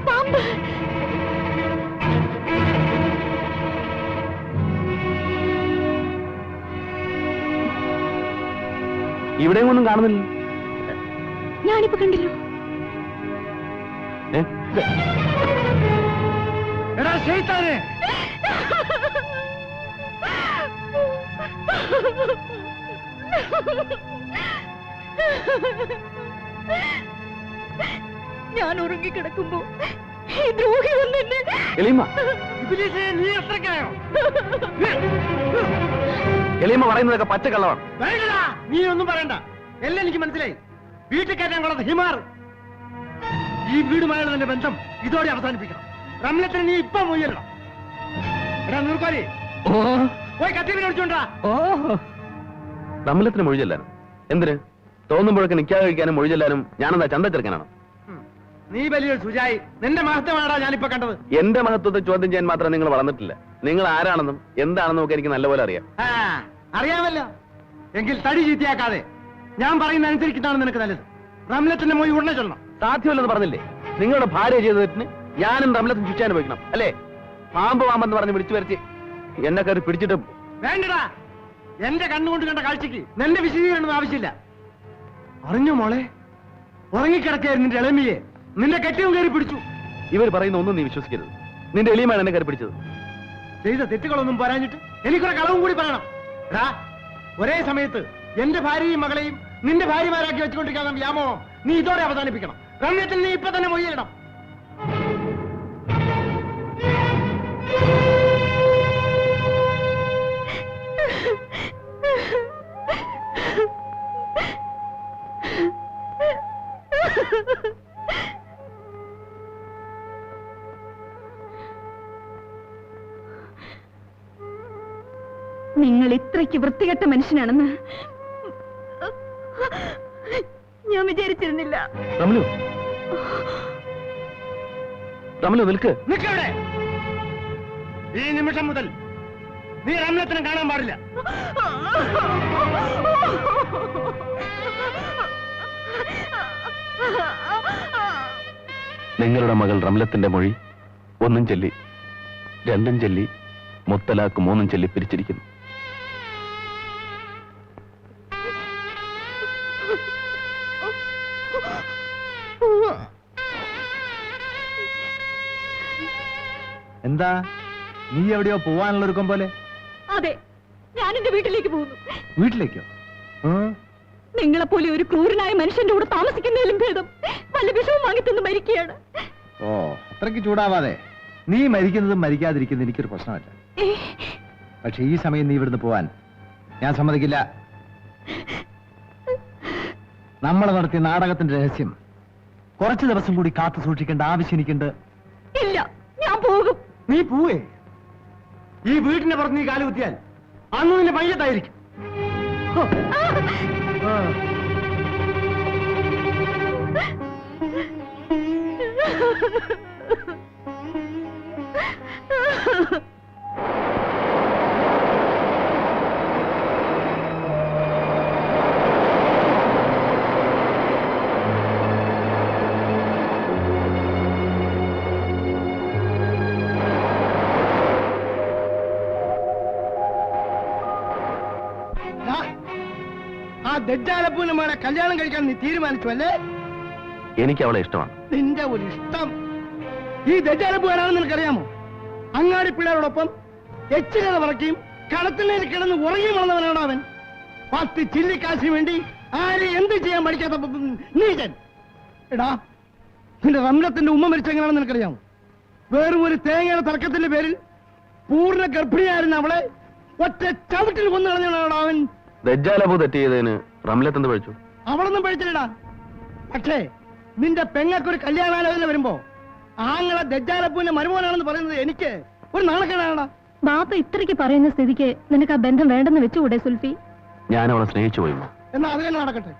പാമ്പ്. ഇവിടെയും ഒന്നും കാണുന്നില്ല. ഞാനിപ്പോ കണ്ടില്ലോ. എടാ ശൈത്താനെ, ഞാൻ ഉറങ്ങിക്കിടക്കുമ്പോ ഈ ദ്രോഹി വന്നെന്നെ. നീ എത്രക്കായോ? എലീമ പറയുന്നതൊക്കെ പച്ചക്കള്ളമാണ്. നീ ഒന്നും പറയണ്ട, എല്ലാം എനിക്ക് മനസ്സിലായി. വീട്ടിൽ കയറ്റാൻ കൊള്ളത് ഹിമാർ. ഈ വീടുമായുള്ള നിന്റെ ബന്ധം ഇതോടെ അവസാനിപ്പിക്കണം. റംലത്തിന് നീ ഇപ്പൊ മൊയ്യല്ലോ. എടാ നൂർക്കോലി, പോയി കത്തിനെ വിളിച്ചോണ്ടാ. റംലത്തിന് മൊഴി ചെല്ലാനും എന്തിന്? തോന്നുമ്പോഴൊക്കെ നിക്കാതെ കഴിക്കാനും മൊഴി ചെല്ലാനും ഞാനെന്താ ചന്ത ചെറുക്കാനാണ്? നീ വലിയൊരു സുജായി. നിന്റെ മഹത്വമാണാ ഞാനിപ്പോ കണ്ടത്. എന്റെ മഹത്വത്തെ ചോദ്യം ചെയ്യാൻ മാത്രം നിങ്ങൾ വളർന്നിട്ടില്ല. നിങ്ങൾ ആരാണെന്നും എന്താണെന്നും ഒക്കെ എനിക്ക് നല്ലപോലെ അറിയാം. അറിയാമല്ലോ. എങ്കിൽ തടി ചീത്തയാക്കാതെ ഞാൻ പറയുന്ന അനുസരിച്ചിട്ടാണ് നിനക്ക് നല്ലത്. റംലത്തിന്റെ മൊഴി ഉടനെ ചൊല്ലണം. സാധ്യമല്ലെന്ന് പറഞ്ഞില്ലേ? നിങ്ങളുടെ ഭാര്യ ചെയ്ത തെറ്റിന് ഞാനും റംലത്തും ശിക്ഷ അനുഭവിക്കണം അല്ലേ? പാമ്പ് പാമ്പെന്ന് പറഞ്ഞ് വിളിച്ചു വരുത്തി എന്നെ കയറി പിടിച്ചിട്ട്. വേണ്ടടാ, എന്റെ കണ്ണുകൊണ്ട് കണ്ട കാഴ്ചക്ക് നിന്റെ വിശദീകരണം ആവശ്യമില്ല. അറിഞ്ഞു മോളെ, ഉറങ്ങിക്കിടക്കായിരുന്നു നിന്റെ ഇളമിയെ നിന്റെ കെട്ടിയും കയറി പിടിച്ചു. ഇവർ പറയുന്ന ഒന്നും നീ വിശ്വസിക്കരുത്. നിന്റെ എളിയമാണ് എന്നെ കയറി പിടിച്ചത്. ചെയ്ത തെറ്റുകളൊന്നും പോരാഞ്ഞിട്ട് എനിക്കൊരു കളവും കൂടി പറയണം. എടാ, ഒരേ സമയത്ത് എന്റെ ഭാര്യയും മകളെയും നിന്റെ ഭാര്യമാരാക്കി വെച്ചുകൊണ്ടിരിക്കുന്ന വ്യാമോഹം നീ ഇതോടെ അവസാനിപ്പിക്കണം. റമ്യത്തിൽ നീ ഇപ്പൊ തന്നെ മൊയ്യിടണം. നിങ്ങൾ ഇത്രയ്ക്ക് വൃത്തികെട്ട മനുഷ്യനാണെന്ന് ഞാൻ വിചാരിച്ചിരുന്നില്ല. നിൽക്ക്. നിൽക്കവിടെ. ഈ നിമിഷം മുതൽ നീ റംലത്തിനെ കാണാൻ പാടില്ല. നിങ്ങളുടെ മകൾ റംലത്തിന്റെ മൊഴി 1 ചൊല്ലി 2 ചൊല്ലി മുത്തലാക്ക് 3 ചൊല്ലി പിരിച്ചിരിക്കുന്നു. എന്താ നീ എവിടെയോ പോവാനുള്ള ഒരുക്കം പോലെ? അതെ, ഞാൻ എന്റെ വീട്ടിലേക്ക് പോകുന്നു. വീട്ടിലേക്കോ? നിങ്ങളെപ്പോലെ ഒരു ക്രൂരനായ മനുഷ്യന്റെ കൂടെ താമസിക്കുന്നതിലും ഭേദം വല്ല വിഷവും വാങ്ങിത്തന്ന് മരിക്കുകയാണ്. ഓ, അത്രയ്ക്ക് ചൂടാവാതെ. നീ മരിക്കുന്നതും മരിക്കാതിരിക്കുന്നതും എനിക്കൊരു പ്രശ്നമല്ല. പക്ഷെ ഈ സമയം നീ ഇവിടുന്ന് പോവാൻ ഞാൻ സമ്മതിക്കില്ല. നമ്മൾ നടത്തിയ നാടകത്തിന്റെ രഹസ്യം കുറച്ചു ദിവസം കൂടി കാത്തു സൂക്ഷിക്കേണ്ട ആവശ്യം എനിക്കുണ്ട്. ഇല്ല, ഞാൻ പോകും. നീ പോവേ? ഈ വീടിന്റെ പുറത്ത് നീ കാലുകുത്തിയാൽ അന്ന് നിന്റെ മയ്യത്തായിരിക്കും. ദജ്ജാലപ്പൂവിന്റെ മകളെ കല്യാണം കഴിക്കാൻ നീ തീരുമാനിച്ചു അല്ലേ? എനിക്ക് അവളെ ഇഷ്ടമാണ്. നിന്റെ ഒരു ഇഷ്ടം. ഈ ദജ്ജാലപ്പൂ ആരാണെന്ന് നിനക്കറിയാമോ? അങ്ങാടി പിള്ളേരോടൊപ്പം എച്ചിലത പറക്കുകയും കടത്തിനേൽ കിടന്ന് ഉറങ്ങി വളർന്നവനാണ് അവൻ. 10 ചില്ലിക്കാശിന് വേണ്ടി ആരെ എന്ത് ചെയ്യാൻ പഠിക്കാത്ത നീചൻ. എടാ, നിന്റെ റംലത്തിന്റെ ഉമ്മ മരിച്ചെങ്ങനെയാണെന്ന് നിനക്കറിയാമോ? വേറും ഒരു തേങ്ങയുടെ തർക്കത്തിന്റെ പേരിൽ പൂർണ്ണ ഗർഭിണിയായിരുന്ന അവളെ ഒറ്റ ചവിട്ടിൽ കൊന്നു കളഞ്ഞവനാണ് അവൻ. ദജ്ജാലപ്പൂ തെറ്റ് ചെയ്തതിന് റംലത്ത് എന്ത് പഴിച്ചു? അവളൊന്നും പഴിച്ചില്ലടാ. പക്ഷേ നിന്റെ പെങ്ങൾക്കൊരു കല്യാണാലോചന വരുമ്പോ ആങ്ങളെ ദജ്ജാലപ്പൂവിന്റെ മരുമോനാണെന്ന് പറയുന്നത് എനിക്ക് ഒരു നാണക്കേടാണ്. ബാപ്പ ഇത്രയ്ക്ക് പറയുന്ന സ്ഥിതിക്ക് നിനക്ക് ആ ബന്ധം വേണ്ടെന്ന് വെച്ചുകൂടെ സുൽഫി? ഞാൻ അവളെ സ്നേഹിച്ചു പോയി. എന്നാ അത് തന്നെ നടക്കട്ടെ.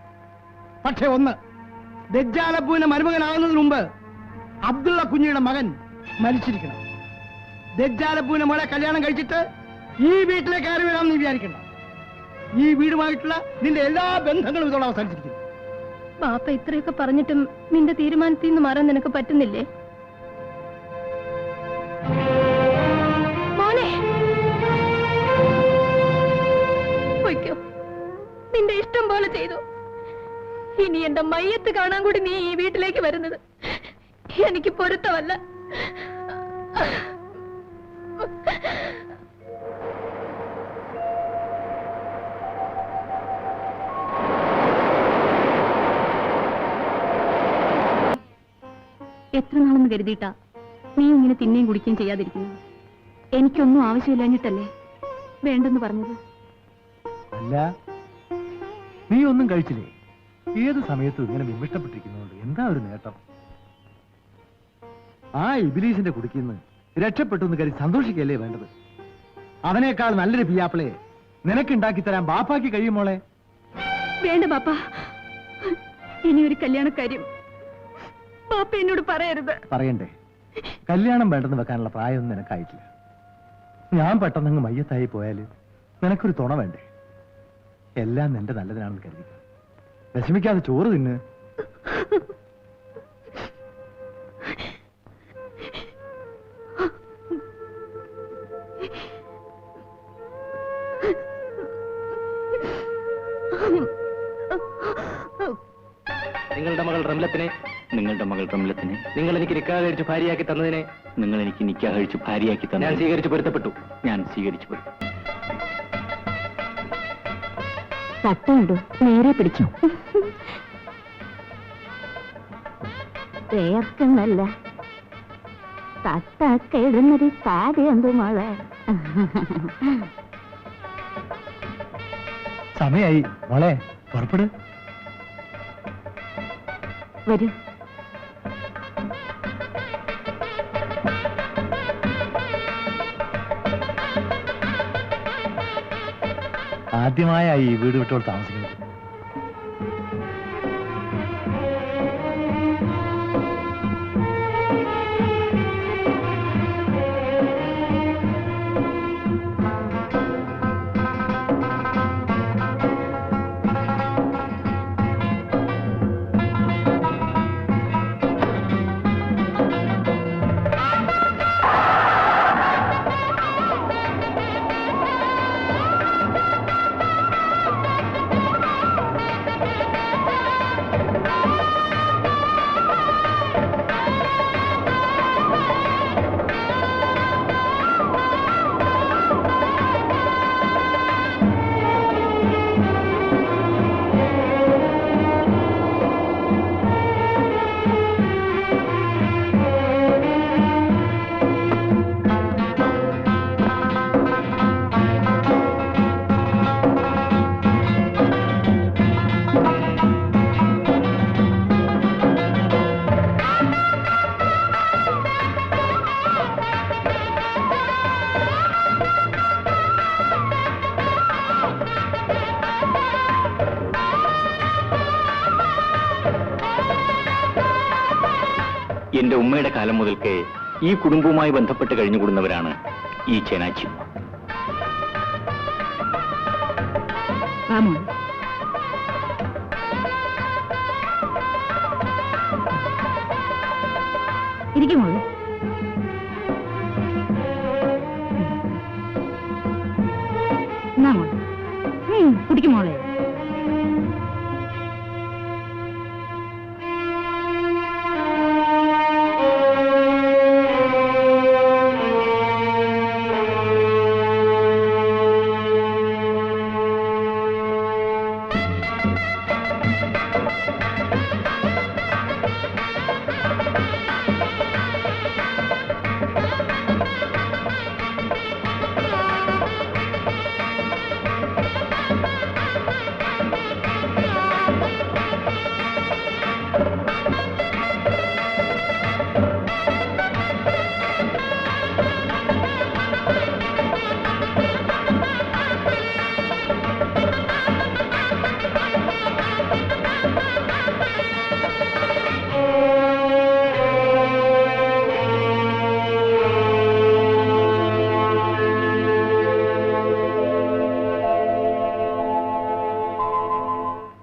പക്ഷെ ഒന്ന്, ദജ്ജാലപ്പൂവിന്റെ മരുമകനാകുന്നതിന് മുമ്പ് അബ്ദുള്ള കുഞ്ഞിയുടെ മകൻ മരിച്ചിരിക്കണം. ദജ്ജാലപ്പൂവിന്റെ മകളെ കല്യാണം കഴിച്ചിട്ട് ഈ വീട്ടിലേക്ക് കയറി വരാമെന്ന് നീ വിചാരിക്കണ്ട. ഈ വീടുമായിട്ടുള്ള നിന്റെ എല്ലാ ബന്ധങ്ങളും ഇതോടെ അവസാനിച്ചിരിക്കുന്നു. ബാപ്പ ഇത്രയൊക്കെ പറഞ്ഞിട്ടും നിന്റെ തീരുമാനത്തിൽ നിന്ന് മാറാൻ നിനക്ക് പറ്റുന്നില്ലേ? ഇഷ്ടം പോലെ ചെയ്തു. ഇനി എന്റെ മയ്യത്ത് കാണാൻ കൂടി നീ ഈ വീട്ടിലേക്ക് വരുന്നത് എനിക്ക് പൊരുത്തമല്ല. എത്ര നാളെന്ന് കരുതിയിട്ടാ നീ ഇങ്ങനെ തിന്നുകയും കുടിക്കുകയും ചെയ്യാതിരിക്കുന്നു? എനിക്കൊന്നും ആവശ്യമില്ലാഞ്ഞിട്ടല്ലേ വേണ്ടെന്ന് പറഞ്ഞത്? അല്ല, നീ ഒന്നും കഴിച്ചില്ലേ? ഏത് സമയത്തും ഇങ്ങനെ വിമിഷ്ടപ്പെട്ടിരിക്കുന്നതുകൊണ്ട് എന്താ ഒരു നേട്ടം? ആ ഇബിലീസിന്റെ കുടുക്കിന്ന് രക്ഷപ്പെട്ടു എന്ന് കരുതി സന്തോഷിക്കല്ലേ വേണ്ടത്? അവനേക്കാൾ നല്ലൊരു പിയാപ്പിളയെ നിനക്കുണ്ടാക്കി തരാൻ ബാപ്പാക്ക് കഴിയുമോളെ? വേണ്ട ബാപ്പ, ഇനി ഒരു കല്യാണക്കാര്യം ബാപ്പ എന്നോട് പറയരുത്. പറയണ്ടേ? കല്യാണം വേണ്ടെന്ന് വെക്കാനുള്ള പ്രായമൊന്നും നിനക്കായിട്ടില്ല. ഞാൻ പെട്ടെന്നങ്ങ് മയ്യത്തായി പോയാല് നിനക്കൊരു തുണ വേണ്ടേ? എല്ലാം നിന്റെ നല്ലതിനാണെന്ന് കരുതി വിഷമിക്കാതെ ചോറ് തിന്ന്. നിങ്ങളുടെ മകൾ റംലത്തിനെ നിങ്ങൾ എനിക്ക് നിക്കാഹ് കഴിച്ച് ഭാര്യയാക്കി തന്നതിനെ നിങ്ങൾ എനിക്ക് നിക്കാഹ് കഴിച്ച് ഭാര്യയാക്കി ഞാൻ തന്നെ സ്വീകരിച്ച് പൊരുത്തപ്പെട്ടു. ഞാൻ സ്വീകരിച്ചു പോയി. തട്ടുണ്ടോ? നേരെ പിടിച്ചു. വേർക്കുന്നല്ല തട്ടൊക്കെ ഇടുന്നത് കാര്യം എന്തു മോളെ? സമയായി മോളെ, പുറപ്പെട്. വരൂ. ആദ്യമായ ഈ വീട് വിട്ടോട് താമസിക്കുന്നത്. എന്റെ ഉമ്മയുടെ കാലം മുതൽക്കേ ഈ കുടുംബവുമായി ബന്ധപ്പെട്ട് കഴിഞ്ഞുകൂടുന്നവരാണ് ഈ ചേനാച്ചി. ഇരിക്കുമോ? കുടിക്കുമോളെ?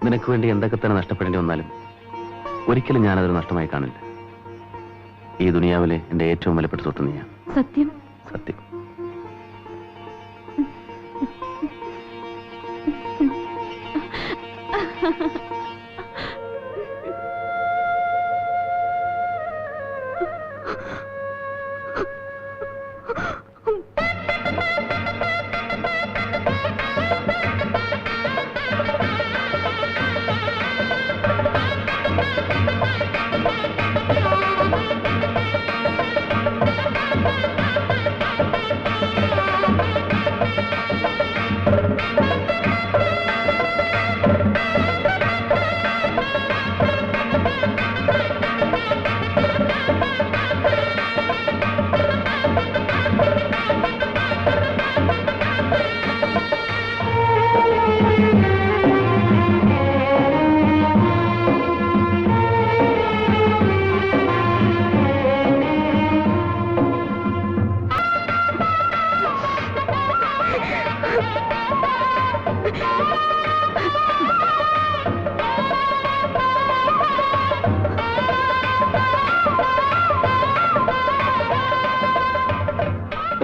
നിനക്ക് വേണ്ടി എന്തൊക്കെ തന്നെ നഷ്ടപ്പെടേണ്ടി വന്നാലും ഒരിക്കലും ഞാനതൊരു നഷ്ടമായി കാണില്ല. ഈ ദുനിയാവിലെ എന്റെ ഏറ്റവും വിലപ്പെട്ട സ്വത്ത് നീയാണ്. സത്യം? സത്യം.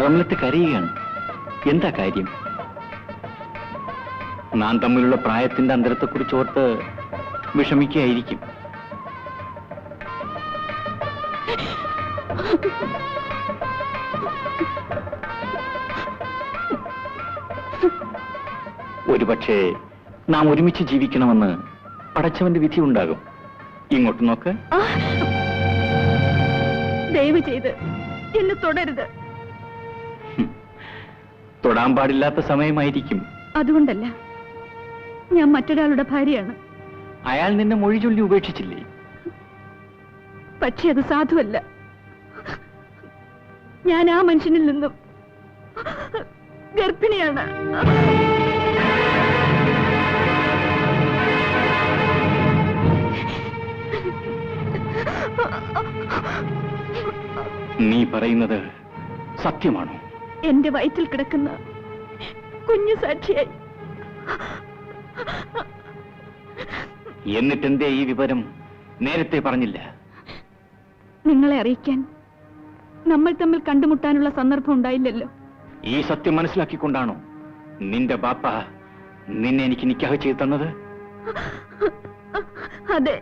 റംലത്ത് കരയുകയാണ്. എന്താ കാര്യം? നാം തമ്മിലുള്ള പ്രായത്തിന്റെ അന്തരത്തെക്കുറിച്ച് ഓർത്ത് വിഷമിക്കുകയായിരിക്കും. ഒരുപക്ഷെ നാം ഒരുമിച്ച് ജീവിക്കണമെന്ന് പടച്ചവന്റെ വിധി ഉണ്ടാകും. ഇങ്ങോട്ട് നോക്ക്. ദയവ് ചെയ്ത് എന്നെ തുടരുത്. തൊടാൻ പാടില്ലാത്ത സമയമായിരിക്കും. അതുകൊണ്ടല്ല, ഞാൻ മറ്റൊരാളുടെ ഭാര്യയാണ്. അയാൾ നിന്നെ മൊഴി ചൊല്ലി ഉപേക്ഷിച്ചില്ലേ? പക്ഷെ അത് സാധുവല്ല. ഞാൻ ആ മനുഷ്യനിൽ നിന്നും ഗർഭിണിയാണ്. നീ പറയുന്നത് സത്യമാണോ? എന്റെ വയറ്റിൽ കിടക്കുന്ന കുഞ്ഞു സാക്ഷിയായി. എന്നിട്ടെന്തേ ഈ വിവരം നേരത്തെ പറഞ്ഞില്ല? നിങ്ങളെ അറിയിക്കാൻ നമ്മൾ തമ്മിൽ കണ്ടുമുട്ടാനുള്ള സന്ദർഭം ഉണ്ടായില്ലല്ലോ. ഈ സത്യം മനസ്സിലാക്കിക്കൊണ്ടാണോ നിന്റെ ബാപ്പ നിന്നെ എനിക്ക് നിക്കാഹ് ചെയ്തു തന്നത്? അതെ.